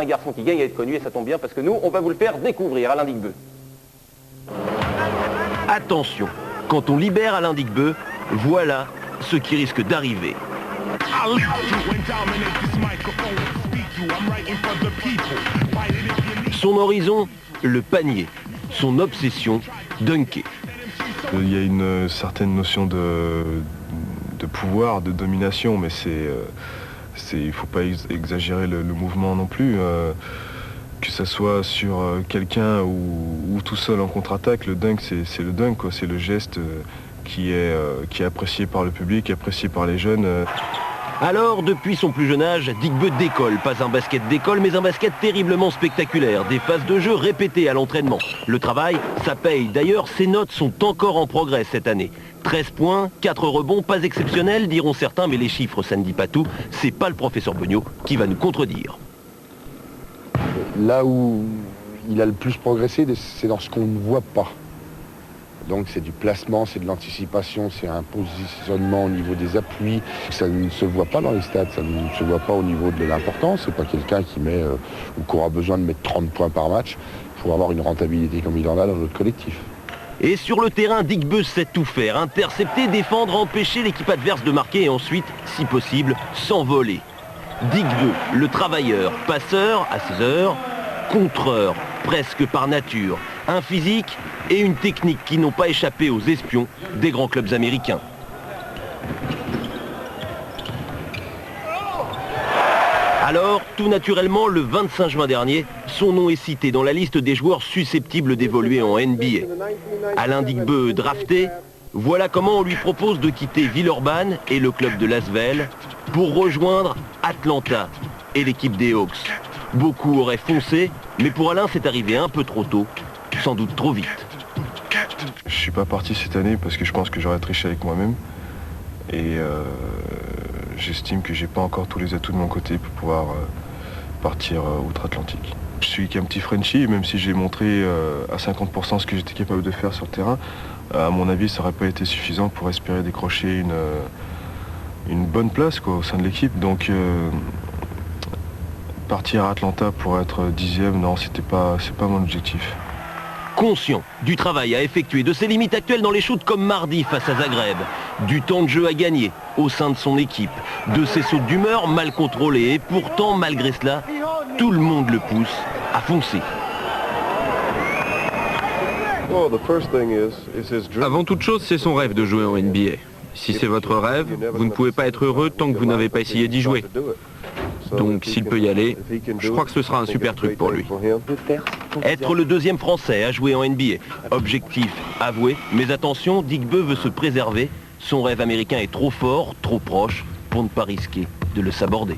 Un garçon qui gagne à être connu et ça tombe bien parce que nous, on va vous le faire découvrir, Alain Digbeu. Attention, quand on libère Alain Digbeu, voilà ce qui risque d'arriver. Son horizon, le panier. Son obsession, dunker. Il y a une certaine notion de pouvoir, de domination, mais il ne faut pas exagérer le mouvement non plus. Que ce soit sur quelqu'un ou tout seul en contre-attaque, le dunk, c'est le dunk, c'est le geste qui est apprécié par le public, apprécié par les jeunes. Alors, depuis son plus jeune âge, Digbeu décolle. Pas un basket d'école, mais un basket terriblement spectaculaire. Des phases de jeu répétées à l'entraînement. Le travail, ça paye. D'ailleurs, ses notes sont encore en progrès cette année. 13 points, 4 rebonds, pas exceptionnels, diront certains, mais les chiffres, ça ne dit pas tout. C'est pas le professeur Beugnot qui va nous contredire. Là où il a le plus progressé, c'est dans ce qu'on ne voit pas. Donc c'est du placement, c'est de l'anticipation, c'est un positionnement au niveau des appuis. Ça ne se voit pas dans les stats, ça ne se voit pas au niveau de l'importance. C'est pas quelqu'un qui met ou qui aura besoin de mettre 30 points par match pour avoir une rentabilité comme il en a dans notre collectif. Et sur le terrain, Digbeu sait tout faire. Intercepter, défendre, empêcher l'équipe adverse de marquer et ensuite, si possible, s'envoler. Digbeu, le travailleur, passeur à ses heures, contreur, presque par nature, un physique et une technique qui n'ont pas échappé aux espions des grands clubs américains. Alors, tout naturellement, le 25 juin dernier, son nom est cité dans la liste des joueurs susceptibles d'évoluer en NBA. Alain Digbeu drafté, voilà comment on lui propose de quitter Villeurbanne et le club de Lasvel pour rejoindre Atlanta et l'équipe des Hawks. Beaucoup auraient foncé, mais pour Alain, c'est arrivé un peu trop tôt, sans doute trop vite. Je suis pas parti cette année parce que je pense que j'aurais triché avec moi-même. Et j'estime que j'ai pas encore tous les atouts de mon côté pour pouvoir partir outre-Atlantique. Je suis qu'un petit Frenchie, même si j'ai montré à 50% ce que j'étais capable de faire sur le terrain, à mon avis, ça n'aurait pas été suffisant pour espérer décrocher une bonne place au sein de l'équipe. Donc partir à Atlanta pour être 10e, non, c'est pas mon objectif. Conscient du travail à effectuer, de ses limites actuelles dans les shoots comme mardi face à Zagreb, du temps de jeu à gagner au sein de son équipe, de ses sautes d'humeur mal contrôlées et pourtant, malgré cela, tout le monde le pousse à foncer. Avant toute chose, c'est son rêve de jouer en NBA. Si c'est votre rêve, vous ne pouvez pas être heureux tant que vous n'avez pas essayé d'y jouer. Donc s'il peut y aller, je crois que ce sera un super truc pour lui. Être le deuxième Français à jouer en NBA. Objectif avoué, mais attention, Digbeu veut se préserver. Son rêve américain est trop fort, trop proche, pour ne pas risquer de le saborder.